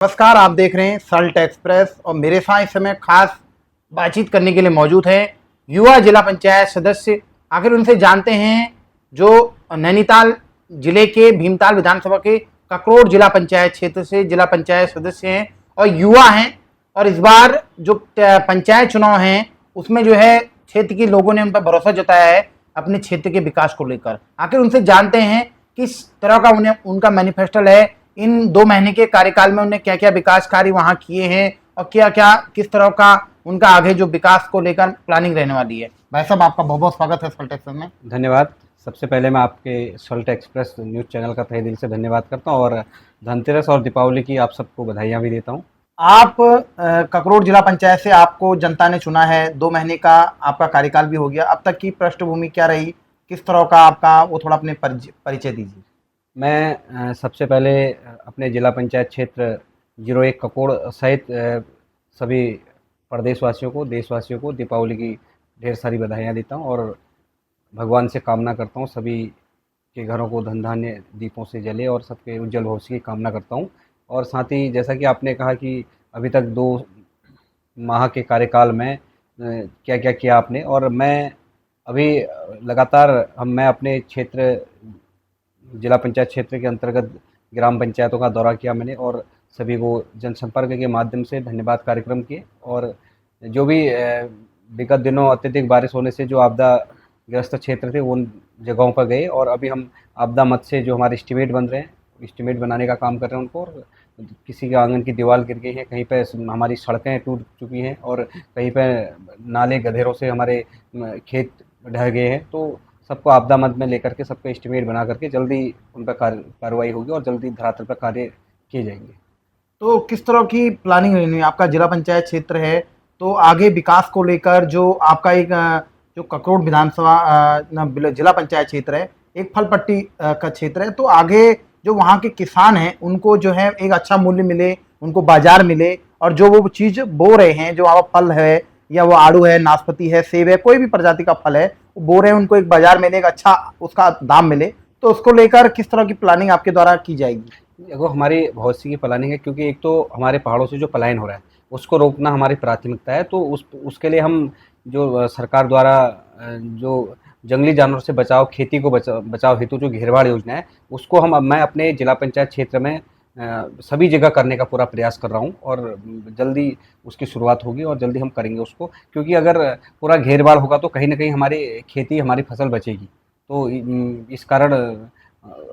नमस्कार, आप देख रहे हैं सल्ट एक्सप्रेस और मेरे साथ इस समय खास बातचीत करने के लिए मौजूद है युवा जिला पंचायत सदस्य। आखिर उनसे जानते हैं जो नैनीताल जिले के भीमताल विधानसभा के ककरोड़ जिला पंचायत क्षेत्र से जिला पंचायत सदस्य हैं और युवा हैं। और इस बार जो पंचायत चुनाव हैं उसमें जो है क्षेत्र के लोगों ने उन पर भरोसा जताया है अपने क्षेत्र के विकास को लेकर। आखिर उनसे जानते हैं किस तरह का उन्हें उनका मैनिफेस्टो है, इन 2 महीने के कार्यकाल में उन्हें क्या क्या विकास कार्य वहां किए हैं और क्या क्या किस तरह का उनका आगे जो विकास को लेकर प्लानिंग रहने वाली है। भाई साहब, आपका बहुत बहुत स्वागत है सल्ट एक्सप्रेस में। धन्यवाद। सबसे पहले मैं आपके सल्ट एक्सप्रेस न्यूज़ चैनल का तहे दिल से धन्यवाद करता हूं और धनतेरस और दीपावली की आप सबको बधाइयां भी देता हूं। आप ककरोड़ जिला पंचायत से आपको जनता ने चुना है, 2 महीने का आपका कार्यकाल भी हो गया। अब तक की पृष्ठभूमि क्या रही, किस तरह का आपका, वो थोड़ा अपने परिचय दीजिए। मैं सबसे पहले अपने जिला पंचायत क्षेत्र 01 ककोड़ सहित सभी प्रदेशवासियों को, देशवासियों को दीपावली की ढेर सारी बधाइयाँ देता हूँ और भगवान से कामना करता हूँ सभी के घरों को धन धान्य दीपों से जले और सबके उज्जवल भविष्य की कामना करता हूँ। और साथ ही जैसा कि आपने कहा कि अभी तक 2 माह के कार्यकाल में क्या क्या किया आपने, और मैं अभी लगातार मैं अपने क्षेत्र जिला पंचायत क्षेत्र के अंतर्गत ग्राम पंचायतों का दौरा किया मैंने और सभी को जनसंपर्क के माध्यम से धन्यवाद कार्यक्रम किए। और जो भी विगत दिनों अत्यधिक बारिश होने से जो आपदा ग्रस्त क्षेत्र थे उन जगहों पर गए और अभी हम आपदा मद से जो हमारे एस्टीमेट बन रहे हैं, एस्टीमेट बनाने का काम कर रहे हैं उनको। और किसी के आंगन की दीवार गिर गई है, कहीं पे हमारी सड़कें टूट चुकी हैं और कहीं पे नाले गधेरों से हमारे खेत ढह गए हैं। तो सबको आपदा मद में लेकर के सबको एस्टीमेट बना करके जल्दी उन पर कार्रवाई होगी और जल्दी धरातल पर कार्य किए जाएंगे। तो किस तरह की प्लानिंग रहनी है? आपका जिला पंचायत क्षेत्र है तो आगे विकास को लेकर जो आपका एक जो ककरोड़ विधानसभा जिला पंचायत क्षेत्र है, एक फल पट्टी का क्षेत्र है, तो आगे जो वहाँ के किसान हैं उनको जो है एक अच्छा मूल्य मिले, उनको बाजार मिले और जो वो चीज़ बो रहे हैं, जो वहाँ फल है या वो आड़ू है, नाशपाती है, सेब है, कोई भी प्रजाति का फल है वो बो रहे हैं, उनको एक बाजार मिले, एक अच्छा उसका दाम मिले। तो उसको लेकर किस तरह की प्लानिंग आपके द्वारा की जाएगी? देखो, हमारी बहुत सी की प्लानिंग है क्योंकि एक तो हमारे पहाड़ों से जो पलायन हो रहा है उसको रोकना हमारी प्राथमिकता है। तो उसके लिए हम जो सरकार द्वारा जो जंगली जानवरों से बचाव, खेती को बचाव हेतु जो घेरवाड़ योजना है उसको मैं अपने जिला पंचायत क्षेत्र में सभी जगह करने का पूरा प्रयास कर रहा हूँ और जल्दी उसकी शुरुआत होगी और जल्दी हम करेंगे उसको। क्योंकि अगर पूरा घेरवाड़ होगा तो कहीं ना कहीं हमारी खेती, हमारी फसल बचेगी। तो इस कारण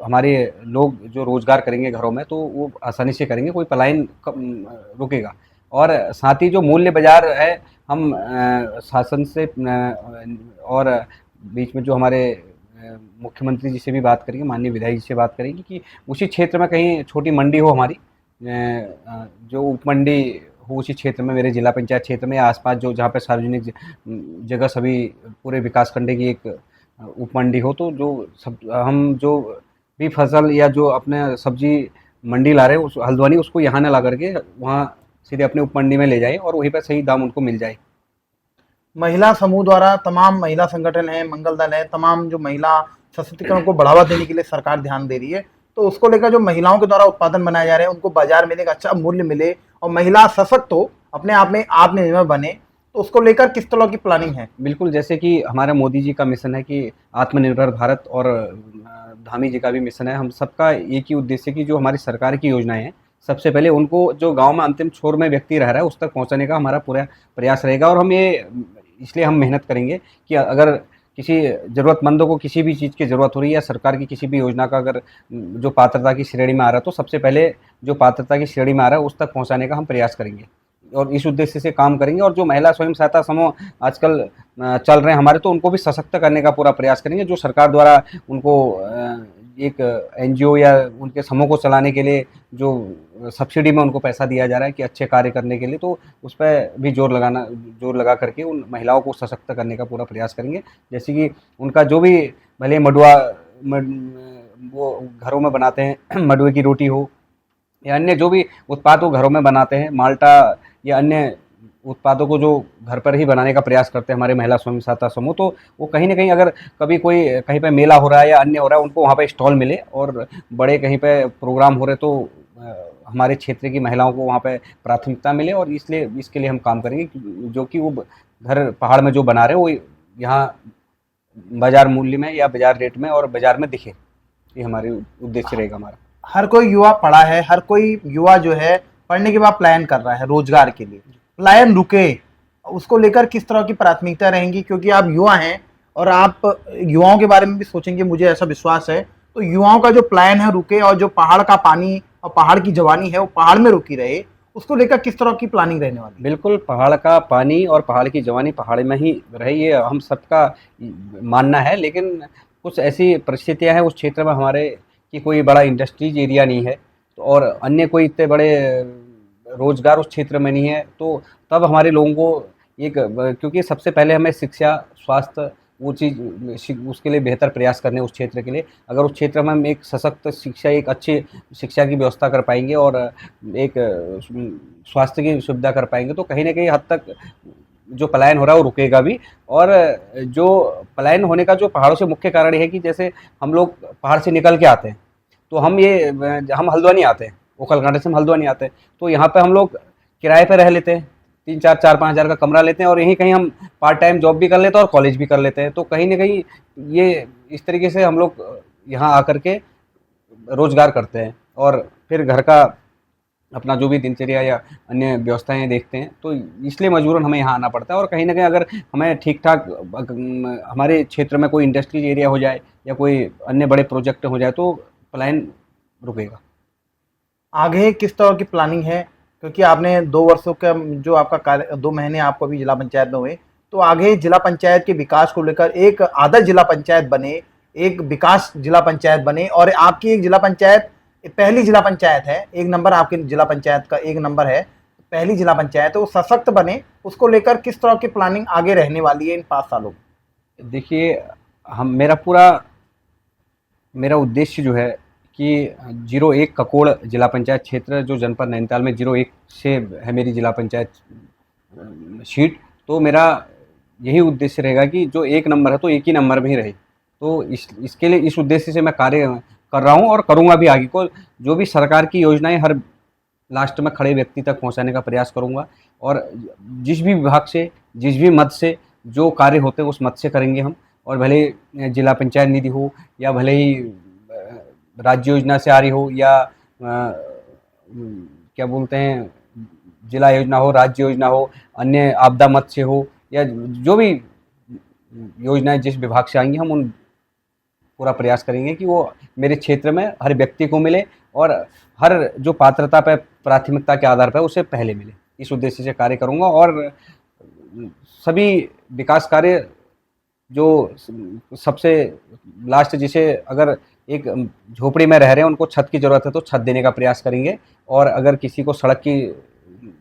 हमारे लोग जो रोज़गार करेंगे घरों में तो वो आसानी से करेंगे, कोई पलायन रुकेगा। और साथ ही जो मूल्य बाजार है, हम शासन से और बीच में जो हमारे मुख्यमंत्री जी से भी बात करेंगे, माननीय विधायक जी से बात करेंगे कि उसी क्षेत्र में कहीं छोटी मंडी हो हमारी, जो उप मंडी हो उसी क्षेत्र में, मेरे जिला पंचायत क्षेत्र में आसपास जो जहाँ पे सार्वजनिक जगह सभी पूरे विकास खंड की एक उप मंडी हो। तो जो सब हम जो भी फसल या जो अपने सब्जी मंडी ला रहे हैं उस हल्द्वानी, उसको यहाँ न ला करके वहाँ सीधे अपने उप मंडी में ले जाए और वहीं पर सही दाम उनको मिल जाए। महिला समूह द्वारा तमाम महिला संगठन है, मंगल दल है, तमाम जो महिला सशक्तिकरण को बढ़ावा देने के लिए सरकार ध्यान दे रही है। तो उसको लेकर जो महिलाओं के द्वारा उत्पादन बनाए जा रहे हैं उनको बाजार मिले, एक अच्छा मूल्य मिले और महिला सशक्त हो, अपने आप में आत्मनिर्भर बने, तो उसको लेकर किस तरह की प्लानिंग है? बिल्कुल, जैसे कि हमारा मोदी जी का मिशन है कि आत्मनिर्भर भारत, और धामी जी का भी मिशन है। हम सबका एक ही उद्देश्य कि जो हमारी सरकार की योजनाएं हैं सबसे पहले उनको जो गांव में अंतिम छोर में व्यक्ति रह रहा है उस तक पहुंचाने का हमारा पूरा प्रयास रहेगा। और हम ये इसलिए हम मेहनत करेंगे कि अगर किसी ज़रूरतमंदों को किसी भी चीज़ की ज़रूरत हो रही है या सरकार की किसी भी योजना का अगर जो पात्रता की श्रेणी में आ रहा है तो सबसे पहले जो पात्रता की श्रेणी में आ रहा है उस तक पहुँचाने का हम प्रयास करेंगे और इस उद्देश्य से काम करेंगे। और जो महिला स्वयं सहायता समूह आजकल चल रहे हैं हमारे, तो उनको भी सशक्त करने का पूरा प्रयास करेंगे। जो सरकार द्वारा उनको एक एनजीओ या उनके समूह को चलाने के लिए जो सब्सिडी में उनको पैसा दिया जा रहा है कि अच्छे कार्य करने के लिए, तो उस पर भी जोर लगा करके उन महिलाओं को सशक्त करने का पूरा प्रयास करेंगे। जैसे कि उनका जो भी भले वो घरों में बनाते हैं मडुए की रोटी हो या अन्य जो भी उत्पाद वो घरों में बनाते हैं, माल्टा या अन्य उत्पादों को जो घर पर ही बनाने का प्रयास करते हैं हमारे महिला स्वयं सहायता समूह, तो वो कहीं ना कहीं अगर कभी कोई कहीं पे मेला हो रहा है या अन्य हो रहा है उनको वहाँ पे स्टॉल मिले और बड़े कहीं पे प्रोग्राम हो रहे तो हमारे क्षेत्र की महिलाओं को वहाँ पे प्राथमिकता मिले, और इसलिए इसके लिए हम काम करेंगे जो कि वो घर पहाड़ में जो बना रहे हैं वो यहाँ बाजार मूल्य में या बाजार रेट में और बाजार में दिखे। ये हमारे उद्देश्य रहेगा हमारा। हर कोई युवा पढ़ा है, हर कोई युवा जो है पढ़ने के बाद प्लान कर रहा है रोजगार के लिए, प्लान रुके, उसको लेकर किस तरह की प्राथमिकता रहेंगी? क्योंकि आप युवा हैं और आप युवाओं के बारे में भी सोचेंगे, मुझे ऐसा विश्वास है। तो युवाओं का जो प्लान है रुके, और जो पहाड़ का पानी और पहाड़ की जवानी है वो पहाड़ में रुकी रहे, उसको लेकर किस तरह की प्लानिंग रहने वाली है? बिल्कुल, पहाड़ का पानी और पहाड़ की जवानी पहाड़ में ही रहे, ये हम सबका मानना है। लेकिन कुछ ऐसी परिस्थितियां हैं उस क्षेत्र में हमारे कि कोई बड़ा इंडस्ट्रीज एरिया नहीं है, तो और अन्य कोई इतने बड़े रोजगार उस क्षेत्र में नहीं है, तो तब हमारे लोगों को क्योंकि सबसे पहले हमें शिक्षा, स्वास्थ्य, वो चीज़ उसके लिए बेहतर प्रयास करने उस क्षेत्र के लिए। अगर उस क्षेत्र में हम एक सशक्त शिक्षा, एक अच्छी शिक्षा की व्यवस्था कर पाएंगे और एक स्वास्थ्य की सुविधा कर पाएंगे, तो कहीं ना कहीं हद तक जो पलायन हो रहा है वो रुकेगा भी। और जो पलायन होने का जो पहाड़ों से मुख्य कारण ये है कि जैसे हम लोग पहाड़ से निकल के आते हैं, तो हम हल्द्वानी आते हैं, ओखलकांडा से हम हल्द्वानी आते हैं, तो यहाँ पे हम लोग किराए पे रह लेते हैं, 3-4 5 हज़ार का कमरा लेते हैं और यहीं कहीं हम पार्ट टाइम जॉब भी कर लेते हैं और कॉलेज भी कर लेते हैं। तो कहीं ना कहीं ये इस तरीके से हम लोग यहाँ आकर के रोजगार करते हैं और फिर घर का अपना जो भी दिनचर्या या अन्य व्यवस्थाएं देखते हैं, तो इसलिए मजबूरन हमें यहाँ आना पड़ता है। और कहीं ना कहीं अगर हमें ठीक ठाक हमारे क्षेत्र में कोई इंडस्ट्रीज एरिया हो जाए या कोई अन्य बड़े प्रोजेक्ट हो जाए तो पलायन रुकेगा। आगे किस तरह की प्लानिंग है? क्योंकि आपने 2 वर्षों का जो आपका कार्य, 2 महीने आपको अभी जिला पंचायत में हुए, तो आगे जिला पंचायत के विकास को लेकर एक आदर्श जिला पंचायत बने, एक विकास जिला पंचायत बने, और आपकी एक जिला पंचायत पहली जिला पंचायत है, 1 नंबर आपके जिला पंचायत का 1 नंबर है, पहली जिला पंचायत है, वो सशक्त बने, उसको लेकर किस तरह की प्लानिंग आगे रहने वाली है इन 5 सालों में? देखिए, मेरा उद्देश्य जो है कि 01 ककोड़ जिला पंचायत क्षेत्र जो जनपद नैनीताल में 01 से है मेरी जिला पंचायत शीट, तो मेरा यही उद्देश्य रहेगा कि जो 1 नंबर है तो 1 ही नंबर में ही रहे। तो इसके लिए इस उद्देश्य से मैं कार्य कर रहा हूँ और करूँगा भी आगे को। जो भी सरकार की योजनाएं हर लास्ट में खड़े व्यक्ति तक पहुँचाने का प्रयास करूँगा, और जिस भी विभाग से, जिस भी मद से जो कार्य होते हैं उस मद से करेंगे हम। और भले जिला पंचायत निधि हो या भले ही राज्य योजना से आ रही हो या क्या बोलते हैं जिला योजना हो, राज्य योजना हो, अन्य आपदा मद से हो, या जो भी योजनाएं जिस विभाग से आएंगी हम उन पूरा प्रयास करेंगे कि वो मेरे क्षेत्र में हर व्यक्ति को मिले और हर जो पात्रता पर प्राथमिकता के आधार पर उसे पहले मिले। इस उद्देश्य से कार्य करूँगा। और सभी विकास कार्य जो सबसे लास्ट, जिसे अगर एक झोपड़ी में रह रहे हैं उनको छत की ज़रूरत है तो छत देने का प्रयास करेंगे, और अगर किसी को सड़क की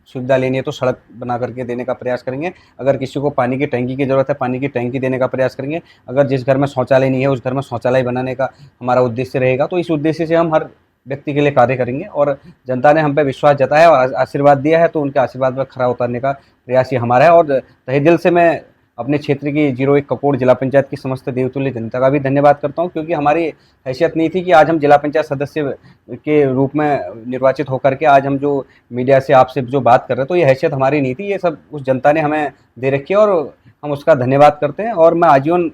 सुविधा लेनी है तो सड़क बना करके देने का प्रयास करेंगे, अगर किसी को पानी की टंकी की ज़रूरत है पानी की टंकी देने का प्रयास करेंगे, अगर जिस घर में शौचालय नहीं है उस घर में शौचालय बनाने का हमारा उद्देश्य रहेगा। तो इस उद्देश्य से हम हर व्यक्ति के लिए कार्य करेंगे, और जनता ने हम पे विश्वास जताया और आशीर्वाद दिया है, तो उनके आशीर्वाद पर खरा उतारने का प्रयास ही हमारा है। और तहे दिल से मैं अपने क्षेत्र की 01 ककोड़ जिला पंचायत की समस्त देवतुल्य जनता का भी धन्यवाद करता हूं, क्योंकि हमारी हैसियत नहीं थी कि आज हम जिला पंचायत सदस्य के रूप में निर्वाचित होकर के आज हम जो मीडिया से आपसे जो बात कर रहे हैं, तो ये हैसियत हमारी नहीं थी, ये सब उस जनता ने हमें दे रखी है और हम उसका धन्यवाद करते हैं। और मैं आजीवन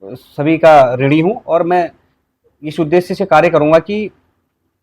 सभी का ऋणी हूँ, और मैं इस उद्देश्य से कार्य करूँगा कि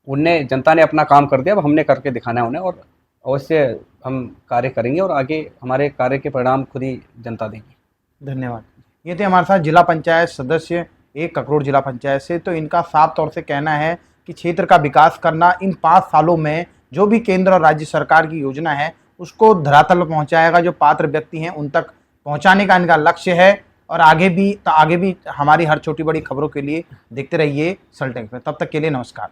उनने जनता ने अपना काम कर दिया, अब हमने करके दिखाना है उन्हें, और अवश्य हम कार्य करेंगे और आगे हमारे कार्य के परिणाम खुद ही जनता देगी। धन्यवाद। ये थे हमारे साथ जिला पंचायत सदस्य 1 ककोड़ जिला पंचायत से। तो इनका साफ तौर से कहना है कि क्षेत्र का विकास करना इन 5 सालों में जो भी केंद्र और राज्य सरकार की योजना है उसको धरातल पर पहुँचाएगा, जो पात्र व्यक्ति हैं उन तक पहुँचाने का इनका लक्ष्य है। और आगे भी हमारी हर छोटी बड़ी खबरों के लिए देखते रहिए सल्ट एक्सप्रेस। तब तक के लिए नमस्कार।